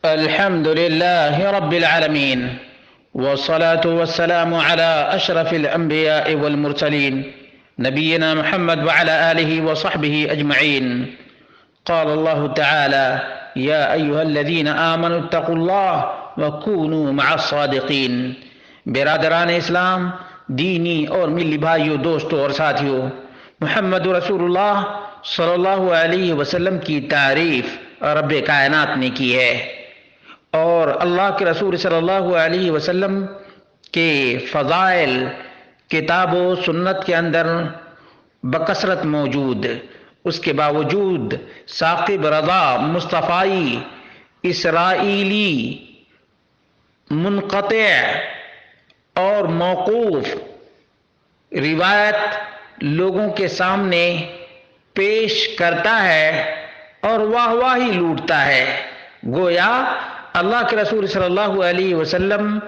الحمد لله رب العالمين، والصلاة والسلام على أشرف الأنبياء والمرسلين نبينا محمد وعلى آله وصحبه أجمعين. قال الله تعالى: يا أيها الذين آمنوا اتقوا الله وكونوا مع الصادقين. برادران اسلام، دینی اور ملی بھائیوں، دوستوں اور ساتھیوں، محمد رسول اللہ صلی اللہ علیہ وسلم کی تعریف رب کائنات نے کی ہے، اور اللہ کے رسول صلی اللہ علیہ وسلم کے فضائل کتاب و سنت کے اندر بکثرت موجود. اس کے باوجود ثاقب رضا مصطفی اسرائیلی منقطع اور موقوف روایت لوگوں کے سامنے پیش کرتا ہے اور واہ واہی لوٹتا ہے. گویا اللہ کے رسول صلی اللہ علیہ وسلم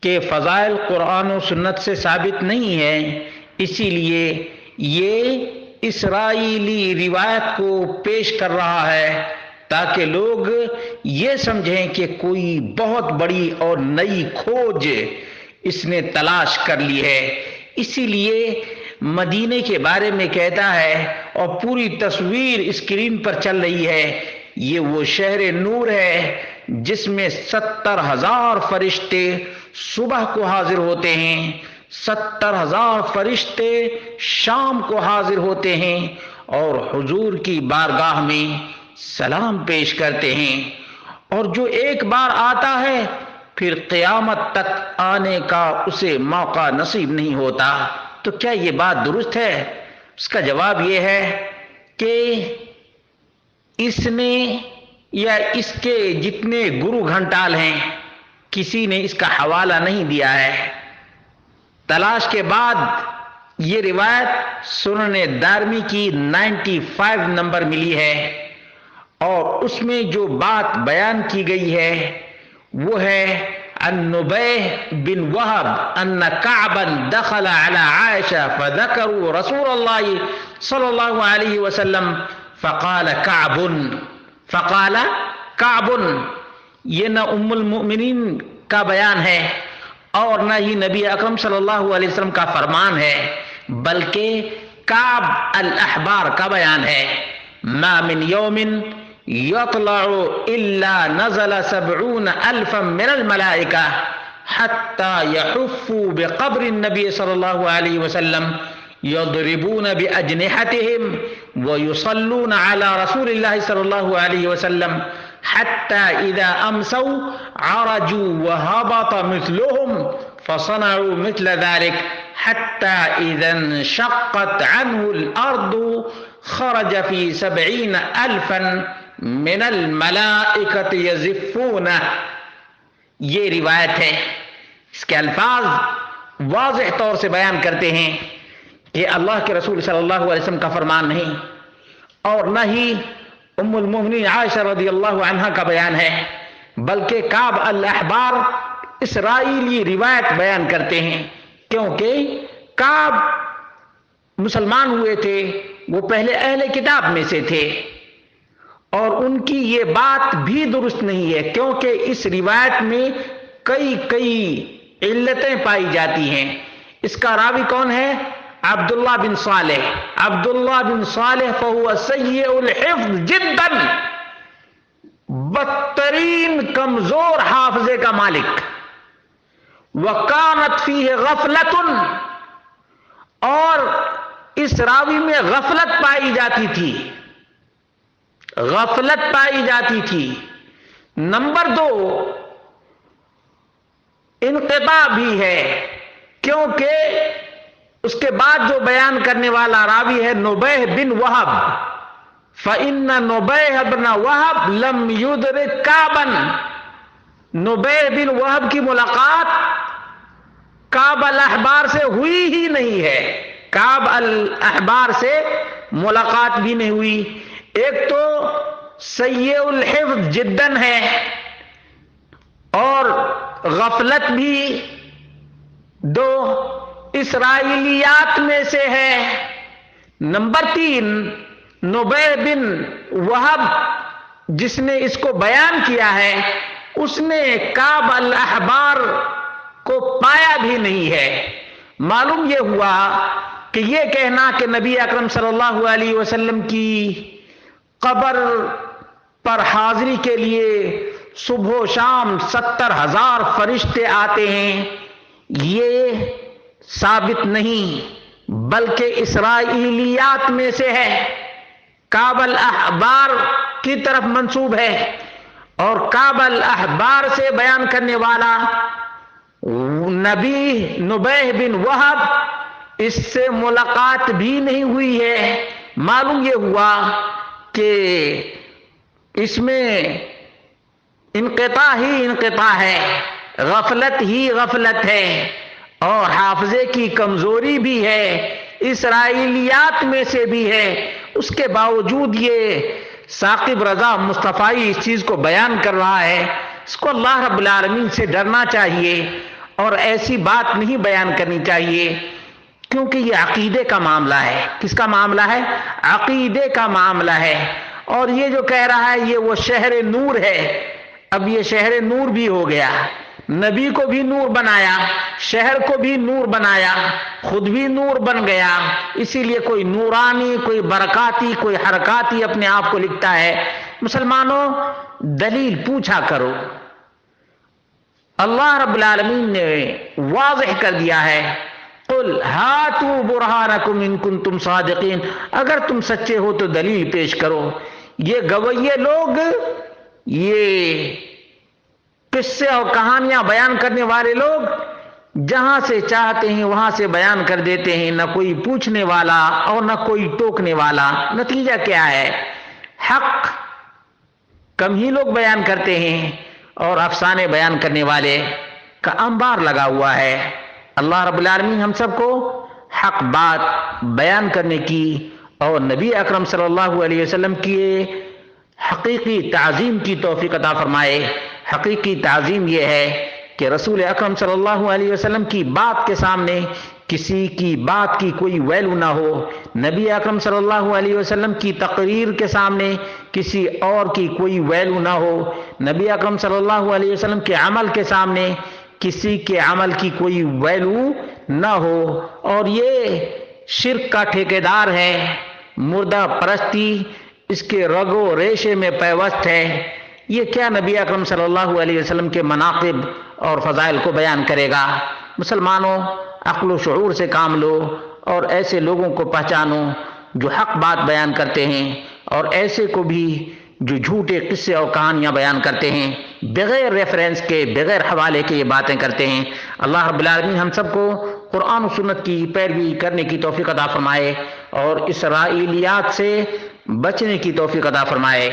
کے فضائل قرآن و سنت سے ثابت نہیں ہے، اسی لیے یہ اسرائیلی روایت کو پیش کر رہا ہے تاکہ لوگ یہ سمجھیں کہ کوئی بہت بڑی اور نئی کھوج اس نے تلاش کر لی ہے. اسی لیے مدینے کے بارے میں کہتا ہے اور پوری تصویر اسکرین پر چل رہی ہے، یہ وہ شہر نور ہے جس میں 70,000 فرشتے صبح کو حاضر ہوتے ہیں، 70,000 فرشتے شام کو حاضر ہوتے ہیں اور حضور کی بارگاہ میں سلام پیش کرتے ہیں، اور جو ایک بار آتا ہے پھر قیامت تک آنے کا اسے موقع نصیب نہیں ہوتا. تو کیا یہ بات درست ہے؟ اس کا جواب یہ ہے کہ اس نے یا اس کے جتنے گرو گھنٹال ہیں کسی نے اس کا حوالہ نہیں دیا ہے. تلاش کے بعد یہ روایت سنن دارمی کی 95 نمبر ملی ہے، اور اس میں جو بات بیان کی گئی ہے وہ ہے عن نبیہ بن وہب ان کعبا دخل على عائشہ فذکروا رسول اللہ صلی اللہ علیہ وسلم فقال کعب. یہ نہ ام المؤمنین کا بیان ہے اور نہ ہی نبی اکرم صلی اللہ علیہ وسلم کا فرمان ہے، بلکہ کعب الاحبار کا بیان ہے. ما من یوم یطلع الا نزل 70,000 من الملائکہ حتی یحفوا بقبر النبی صلی اللہ علیہ وسلم یضربون بأجنحتهم ويصلون على رسول الله صلى الله عليه وسلم حتى إذا أمسوا عرجوا وهبط مثلهم فصنعوا مثل ذلك حتى إذا انشقت عنه الأرض خرج في 70,000 من الملائكة يزفونه. یہ روایت ہے، اس کے الفاظ واضح طور سے بیان کرتے ہیں کہ اللہ کے رسول صلی اللہ علیہ وسلم کا فرمان نہیں اور نہ ہی ام المؤمنین عائشہ رضی اللہ عنہا کا بیان ہے، بلکہ کعب الاحبار اسرائیلی روایت بیان کرتے ہیں، کیونکہ کعب مسلمان ہوئے تھے، وہ پہلے اہل کتاب میں سے تھے، اور ان کی یہ بات بھی درست نہیں ہے کیونکہ اس روایت میں کئی علتیں پائی جاتی ہیں. اس کا راوی کون ہے؟ عبداللہ بن صالح. عبداللہ بن صالح فہو سیء الحفظ جدا، بدترین کمزور حافظے کا مالک. وکانت فیہ غفلت، اور اس راوی میں غفلت پائی جاتی تھی. نمبر 2، انقطاع بھی ہے، کیونکہ اس کے بعد جو بیان کرنے والا راوی ہے نبیہ بن وہب، فإن نبیہ بن وہب لم یدرک کعبا. نبیہ بن وہب کی ملاقات کعب الاحبار سے ہوئی ہی نہیں ہے، کعب الاحبار سے ملاقات بھی نہیں ہوئی. ایک تو سیء الحفظ جداً ہے اور غفلت بھی، 2 اسرائیلیات میں سے ہے. نمبر 3، نبیہ بن وہب جس نے اس کو بیان کیا ہے اس نے کعب الاحبار کو پایا بھی نہیں ہے۔ معلوم یہ ہوا کہ یہ کہنا کہ نبی اکرم صلی اللہ علیہ وسلم کی قبر پر حاضری کے لیے صبح و شام 70,000 فرشتے آتے ہیں، یہ ثابت نہیں بلکہ اسرائیلیات میں سے ہے، کعب الاحبار کی طرف منسوب ہے، اور کعب الاحبار سے بیان کرنے والا نبی نبیہ بن وہب، اس سے ملاقات بھی نہیں ہوئی ہے۔ معلوم یہ ہوا کہ اس میں انقطاع ہی انقطاع ہے، غفلت ہی غفلت ہے، اور حافظے کی کمزوری بھی ہے، اسرائیلیات میں سے بھی ہے۔ اس کے باوجود یہ ثاقب رضا مصطفی اس چیز کو بیان کر رہا ہے۔ اس کو اللہ رب العالمین سے ڈرنا چاہیے اور ایسی بات نہیں بیان کرنی چاہیے، کیونکہ یہ عقیدے کا معاملہ ہے۔ کس کا معاملہ ہے؟ عقیدے کا معاملہ ہے۔ اور یہ جو کہہ رہا ہے یہ وہ شہر نور ہے، اب یہ شہر نور بھی ہو گیا، نبی کو بھی نور بنایا، شہر کو بھی نور بنایا، خود بھی نور بن گیا۔ اسی لیے کوئی نورانی، کوئی برکاتی، کوئی حرکاتی اپنے آپ کو لکھتا ہے۔ مسلمانوں، دلیل پوچھا کرو۔ اللہ رب العالمین نے واضح کر دیا ہے، قل ہاتوا برہانکم ان کنتم صادقین، اگر تم سچے ہو تو دلیل پیش کرو۔ یہ گویے لوگ، یہ قصے اور کہانیاں بیان کرنے والے لوگ جہاں سے چاہتے ہیں وہاں سے بیان کر دیتے ہیں، نہ کوئی پوچھنے والا اور نہ کوئی ٹوکنے والا۔ نتیجہ کیا ہے؟ حق کم ہی لوگ بیان کرتے ہیں اور افسانے بیان کرنے والے کا انبار لگا ہوا ہے۔ اللہ رب العالمین ہم سب کو حق بات بیان کرنے کی اور نبی اکرم صلی اللہ علیہ وسلم کی حقیقی تعظیم کی توفیق عطا فرمائے۔ حقیقی تعظیم یہ ہے کہ رسول اکرم صلی اللہ علیہ وسلم کی بات کے سامنے کسی کی بات کی کوئی ویلو نہ ہو، نبی اکرم صلی اللہ علیہ وسلم کی تقریر کے سامنے کسی اور کی کوئی ویلو نہ ہو، نبی اکرم صلی اللہ علیہ وسلم کے عمل کے سامنے کسی کے عمل کی کوئی ویلو نہ ہو۔ اور یہ شرک کا ٹھیکیدار ہے، مردہ پرستی اس کے رگ و ریشے میں پیوست ہے۔ یہ کیا نبی اکرم صلی اللہ علیہ وسلم کے مناقب اور فضائل کو بیان کرے گا؟ مسلمانوں، عقل و شعور سے کام لو اور ایسے لوگوں کو پہچانو جو حق بات بیان کرتے ہیں، اور ایسے کو بھی جو جھوٹے قصے اور کہانیاں بیان کرتے ہیں، بغیر ریفرنس کے، بغیر حوالے کے یہ باتیں کرتے ہیں۔ اللہ رب العالمین ہم سب کو قرآن و سنت کی پیروی کرنے کی توفیق عطا فرمائے اور اسرائیلیات سے بچنے کی توفیق عطا فرمائے۔